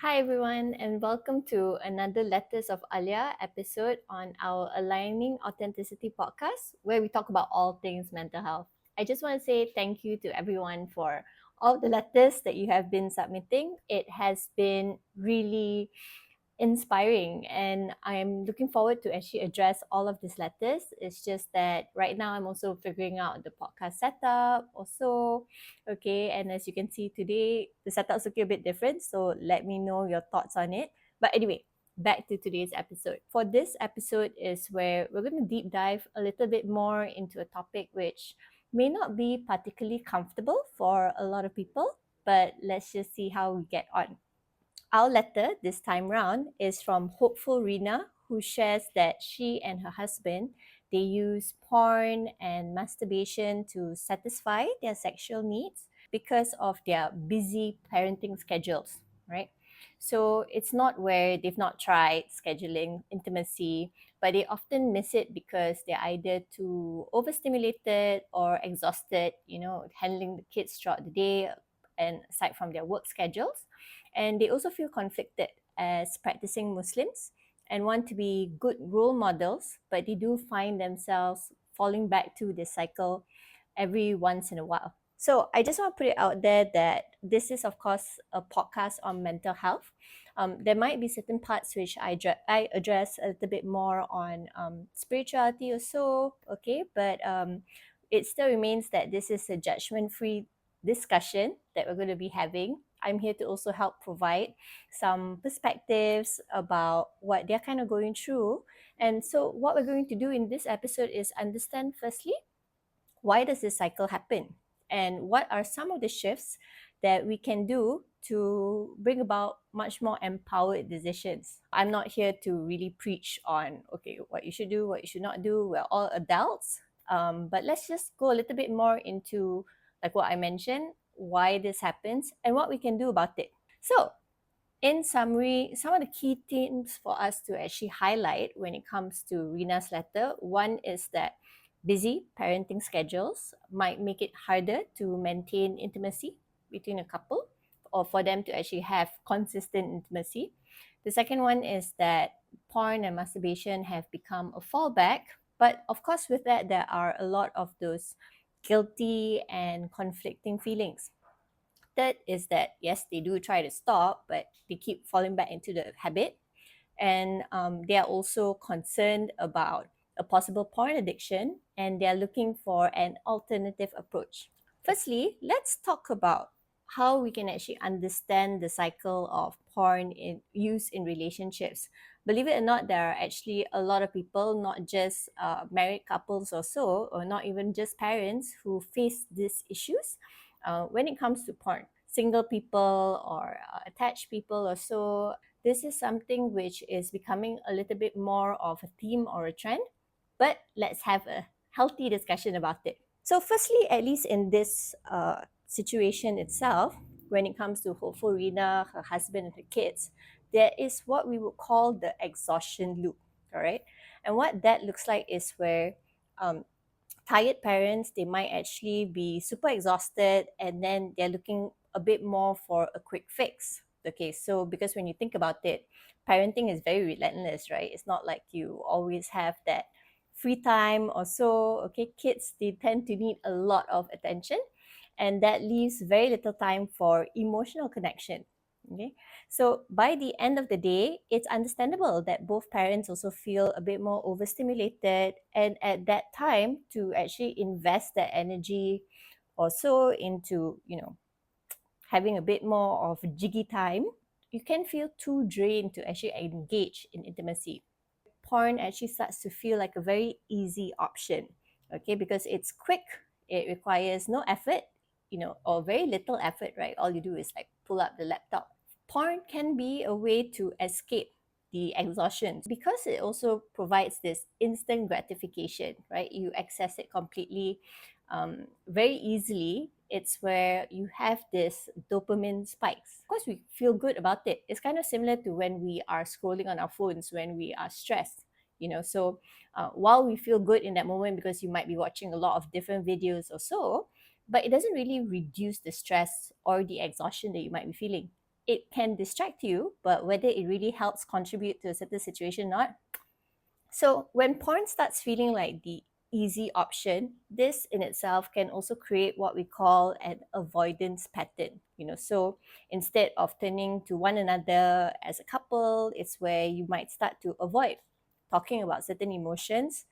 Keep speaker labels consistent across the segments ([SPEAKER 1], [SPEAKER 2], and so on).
[SPEAKER 1] Hi, everyone, and welcome to another Letters of Alia episode on our Aligning Authenticity podcast, where we talk about all things mental health. I just want to say thank you to everyone for all the letters that you have been submitting. It has been really inspiring, and I'm looking forward to actually address all of these letters. It's just that right now I'm also figuring out the podcast setup also. Okay, and as you can see today, the setup's looking a bit different, so let me know your thoughts on it. But anyway, back to today's episode. For this episode is where we're going to deep dive a little bit more into a topic which may not be particularly comfortable for a lot of people, but let's just see how we get on. Our letter this time round is from Hopeful Rina, who shares that she and her husband they use porn and masturbation to satisfy their sexual needs because of their busy parenting schedules, right? So it's not where they've not tried scheduling intimacy, but they often miss it because they're either too overstimulated or exhausted, handling the kids throughout the day and aside from their work schedules. And they also feel conflicted as practicing Muslims and want to be good role models, but they do find themselves falling back to this cycle every once in a while. So I just want to put it out there that this is, of course, a podcast on mental health. There might be certain parts which I address a little bit more on spirituality or so, okay? But it still remains that this is a judgment-free discussion that we're going to be having. I'm here to also help provide some perspectives about what they're kind of going through. And so, what we're going to do in this episode is understand firstly, why does this cycle happen? And what are some of the shifts that we can do to bring about much more empowered decisions? I'm not here to really preach on, okay, what you should do, what you should not do. We're all adults. But let's just go a little bit more into, like what I mentioned, why this happens and what we can do about it. So, in summary, some of the key themes for us to actually highlight when it comes to Rina's letter, one is that busy parenting schedules might make it harder to maintain intimacy between a couple or for them to actually have consistent intimacy. The second one is that porn and masturbation have become a fallback, but of course, with that, there are a lot of those guilty and conflicting feelings. Third is that yes, they do try to stop, but they keep falling back into the habit, and they are also concerned about a possible porn addiction, and they are looking for an alternative approach. Firstly, let's talk about how we can actually understand the cycle of porn in use in relationships. Believe it or not, there are actually a lot of people, not just married couples or so, or not even just parents, who face these issues when it comes to porn. Single people or attached people or so, this is something which is becoming a little bit more of a theme or a trend, but let's have a healthy discussion about it. So, firstly, at least in this situation itself, when it comes to Hopeful Rina, her husband, and her kids, there is what we would call the exhaustion loop. All right. And what that looks like is where um, tired parents, they might actually be super exhausted and then they're looking a bit more for a quick fix. Okay, so because when you think about it, parenting is very relentless, right? It's not like you always have that free time or so. Okay, kids, they tend to need a lot of attention, and that leaves very little time for emotional connection. Okay, so by the end of the day, it's understandable that both parents also feel a bit more overstimulated, and at that time to actually invest that energy or so into, having a bit more of jiggy time, you can feel too drained to actually engage in intimacy. Porn actually starts to feel like a very easy option, okay, because it's quick, it requires no effort, or very little effort, right? All you do is like pull up the laptop. Porn can be a way to escape the exhaustion because it also provides this instant gratification, right? You access it completely, very easily. It's where you have this dopamine spikes. Of course, we feel good about it. It's kind of similar to when we are scrolling on our phones when we are stressed. So while we feel good in that moment because you might be watching a lot of different videos or so, but it doesn't really reduce the stress or the exhaustion that you might be feeling. it can distract you, but whether it really helps contribute to a certain situation or not. So when porn starts feeling like the easy option, this in itself can also create what we call an avoidance pattern. So instead of turning to one another as a couple, it's where you might start to avoid talking about certain emotions.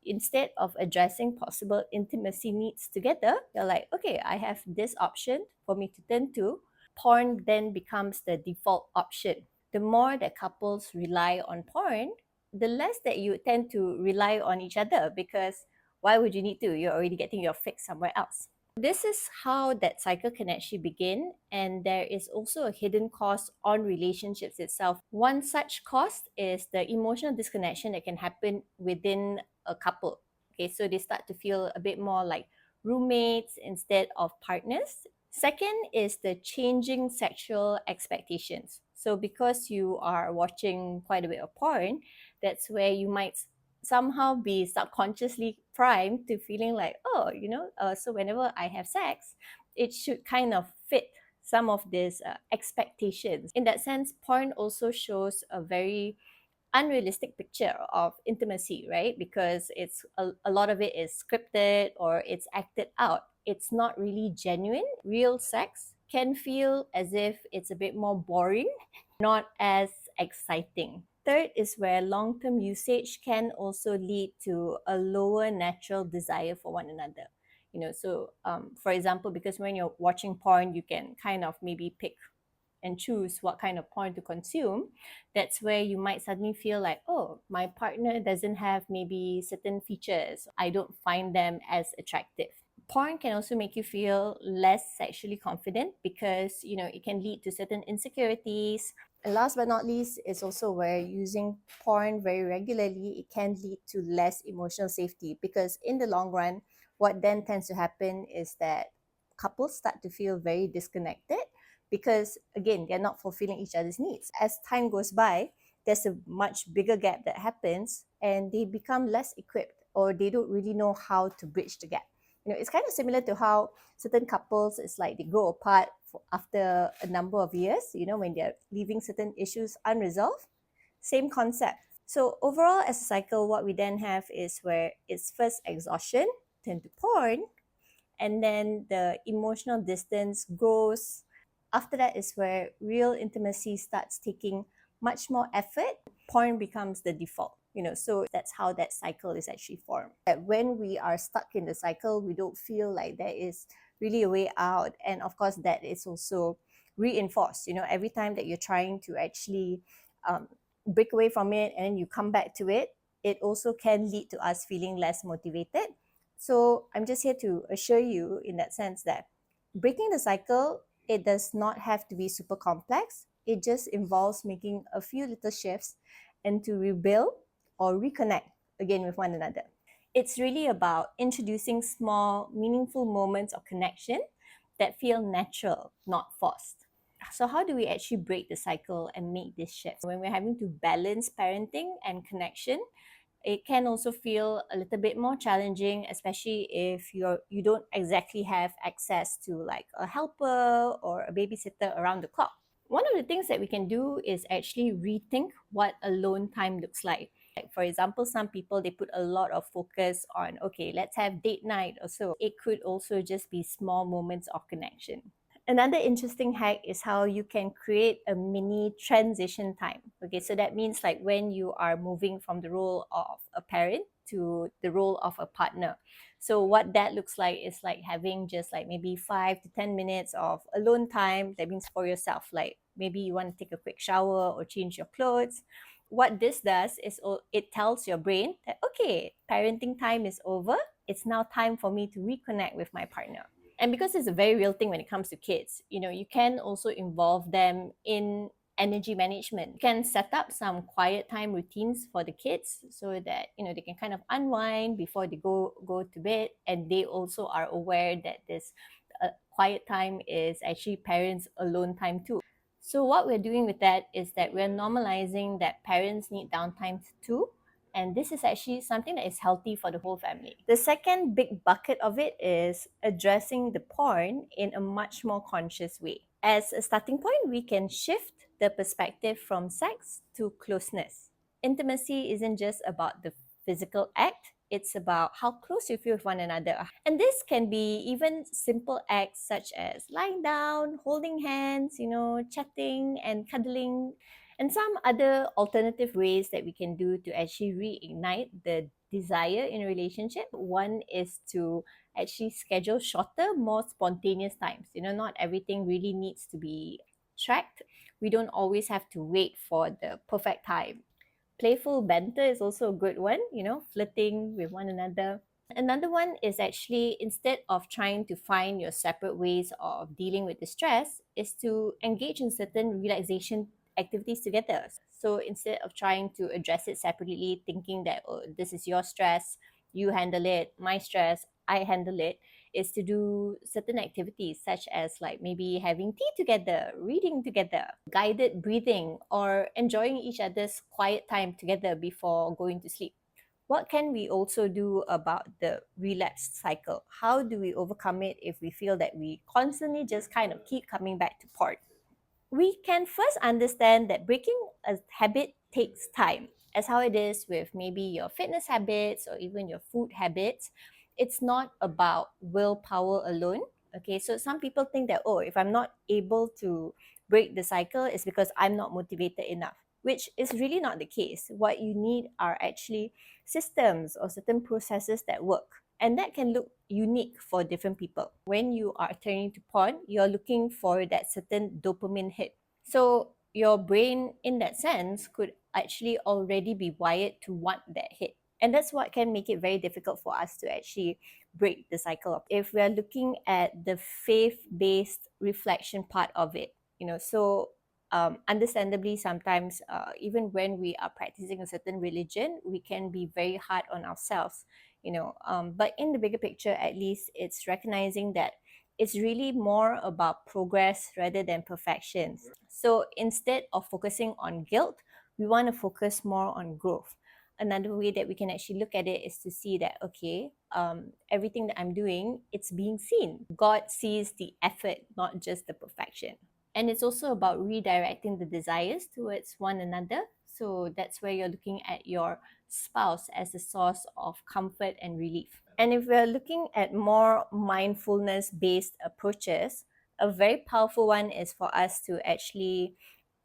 [SPEAKER 1] Instead of addressing possible intimacy needs together, you're like, okay, I have this option for me to turn to. Porn then becomes the default option. The more that couples rely on porn, the less that you tend to rely on each other, because why would you need to? You're already getting your fix somewhere else. This is how that cycle can actually begin, and there is also a hidden cost on relationships itself. One such cost is the emotional disconnection that can happen within a couple. Okay, so they start to feel a bit more like roommates instead of partners. Second is the changing sexual expectations. So because you are watching quite a bit of porn, that's where you might somehow be subconsciously primed to feeling like, oh, so whenever I have sex, it should kind of fit some of these expectations. In that sense, porn also shows a very unrealistic picture of intimacy, right? Because it's a lot of it is scripted or it's acted out. It's not really genuine. Real sex can feel as if it's a bit more boring, not as exciting. Third is where long term usage can also lead to a lower natural desire for one another. For example, because when you're watching porn, you can kind of maybe pick and choose what kind of porn to consume. That's where you might suddenly feel like, oh, my partner doesn't have maybe certain features. I don't find them as attractive. Porn can also make you feel less sexually confident because it can lead to certain insecurities. And last but not least is also where using porn very regularly, it can lead to less emotional safety, because in the long run, what then tends to happen is that couples start to feel very disconnected, because again, they're not fulfilling each other's needs. As time goes by, there's a much bigger gap that happens, and they become less equipped, or they don't really know how to bridge the gap. It's kind of similar to how certain couples, it's like they grow apart after a number of years, when they're leaving certain issues unresolved. Same concept. So overall, as a cycle, what we then have is where it's first exhaustion, then to porn, and then the emotional distance grows. After that is where real intimacy starts taking much more effort. Porn becomes the default. So that's how that cycle is actually formed. That when we are stuck in the cycle, we don't feel like there is really a way out. And of course, that is also reinforced. Every time that you're trying to actually break away from it and then you come back to it, it also can lead to us feeling less motivated. So I'm just here to assure you in that sense that breaking the cycle, it does not have to be super complex. It just involves making a few little shifts and to rebuild or reconnect again with one another. It's really about introducing small, meaningful moments of connection that feel natural, not forced. So how do we actually break the cycle and make this shift? When we're having to balance parenting and connection, it can also feel a little bit more challenging, especially if you don't exactly have access to like a helper or a babysitter around the clock. One of the things that we can do is actually rethink what alone time looks like. Like for example, some people, they put a lot of focus on, okay, let's have date night or so. It could also just be small moments of connection. Another interesting hack is how you can create a mini transition time. Okay, so that means like when you are moving from the role of a parent to the role of a partner. So what that looks like is like having just like maybe 5 to 10 minutes of alone time. That means for yourself, like maybe you want to take a quick shower or change your clothes. What this does is it tells your brain that, okay, parenting time is over. It's now time for me to reconnect with my partner. And because it's a very real thing when it comes to kids, you can also involve them in energy management. You can set up some quiet time routines for the kids so that they can kind of unwind before they go to bed, and they also are aware that this quiet time is actually parents alone time too. So what we're doing with that is that we're normalizing that parents need downtime too. And this is actually something that is healthy for the whole family. The second big bucket of it is addressing the porn in a much more conscious way. As a starting point, we can shift the perspective from sex to closeness. Intimacy isn't just about the physical act, it's about how close you feel with one another. And this can be even simple acts such as lying down, holding hands, chatting and cuddling, and some other alternative ways that we can do to actually reignite the desire in a relationship. One is to actually schedule shorter, more spontaneous times. Not everything really needs to be tracked. We don't always have to wait for the perfect time. Playful banter is also a good one, flirting with one another. Another one is actually, instead of trying to find your separate ways of dealing with the stress, is to engage in certain relaxation activities together. So instead of trying to address it separately, thinking that, oh, this is your stress, you handle it, my stress, I handle it, is to do certain activities such as like maybe having tea together, reading together, guided breathing, or enjoying each other's quiet time together before going to sleep. What can we also do about the relapse cycle? How do we overcome it if we feel that we constantly just kind of keep coming back to port? We can first understand that breaking a habit takes time, as how it is with maybe your fitness habits or even your food habits. It's not about willpower alone. Okay, so some people think that, oh, if I'm not able to break the cycle, it's because I'm not motivated enough, which is really not the case. What you need are actually systems or certain processes that work. And that can look unique for different people. When you are turning to porn, you're looking for that certain dopamine hit. So your brain, in that sense, could actually already be wired to want that hit. And that's what can make it very difficult for us to actually break the cycle of. If we are looking at the faith-based reflection part of it, so understandably, sometimes even when we are practicing a certain religion, we can be very hard on ourselves. But in the bigger picture, at least, it's recognizing that it's really more about progress rather than perfection. So instead of focusing on guilt, we want to focus more on growth. Another way that we can actually look at it is to see that, okay, everything that I'm doing, it's being seen. God sees the effort, not just the perfection. And it's also about redirecting the desires towards one another. So that's where you're looking at your spouse as a source of comfort and relief. And if we're looking at more mindfulness based approaches, a very powerful one is for us to actually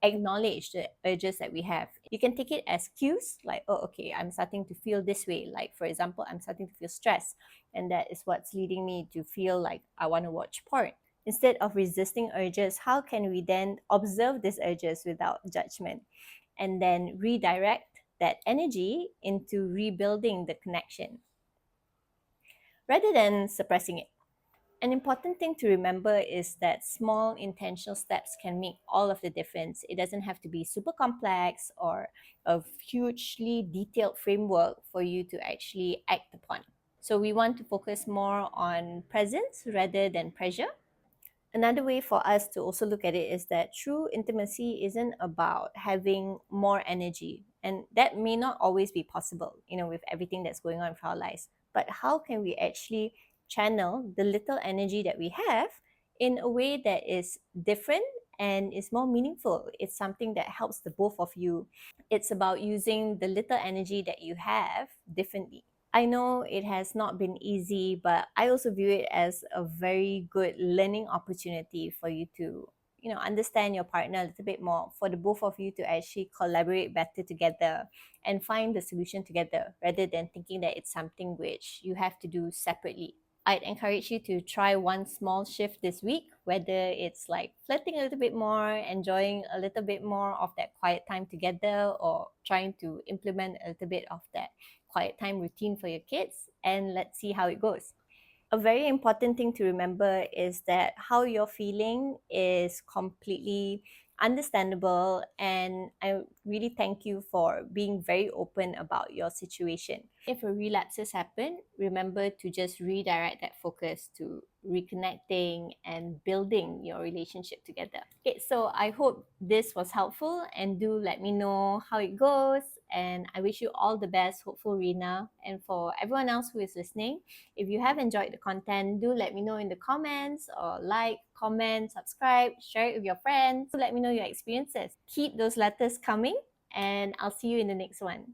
[SPEAKER 1] acknowledge the urges that we have. You can take it as cues, like, oh, okay, I'm starting to feel this way. Like, for example, I'm starting to feel stressed, and that is what's leading me to feel like I want to watch porn. Instead of resisting urges, how can we then observe these urges without judgment and then redirect that energy into rebuilding the connection rather than suppressing it? An important thing to remember is that small intentional steps can make all of the difference. It doesn't have to be super complex or a hugely detailed framework for you to actually act upon. So we want to focus more on presence rather than pressure. Another way for us to also look at it is that true intimacy isn't about having more energy. And that may not always be possible, with everything that's going on with our lives. But how can we actually channel the little energy that we have in a way that is different and is more meaningful? It's something that helps the both of you. It's about using the little energy that you have differently. I know it has not been easy, but I also view it as a very good learning opportunity for you to, understand your partner a little bit more, for the both of you to actually collaborate better together and find the solution together rather than thinking that it's something which you have to do separately. I'd encourage you to try one small shift this week, whether it's like flirting a little bit more, enjoying a little bit more of that quiet time together, or trying to implement a little bit of that quiet time routine for your kids, and let's see how it goes. A very important thing to remember is that how you're feeling is completely understandable, and I really thank you for being very open about your situation. If a relapse has happened, remember to just redirect that focus to reconnecting and building your relationship together. Okay, so I hope this was helpful, and do let me know how it goes. And I wish you all the best, Hopeful Rina. And for everyone else who is listening, if you have enjoyed the content, do let me know in the comments, or like, comment, subscribe, share it with your friends. Let me know your experiences. Keep those letters coming, and I'll see you in the next one.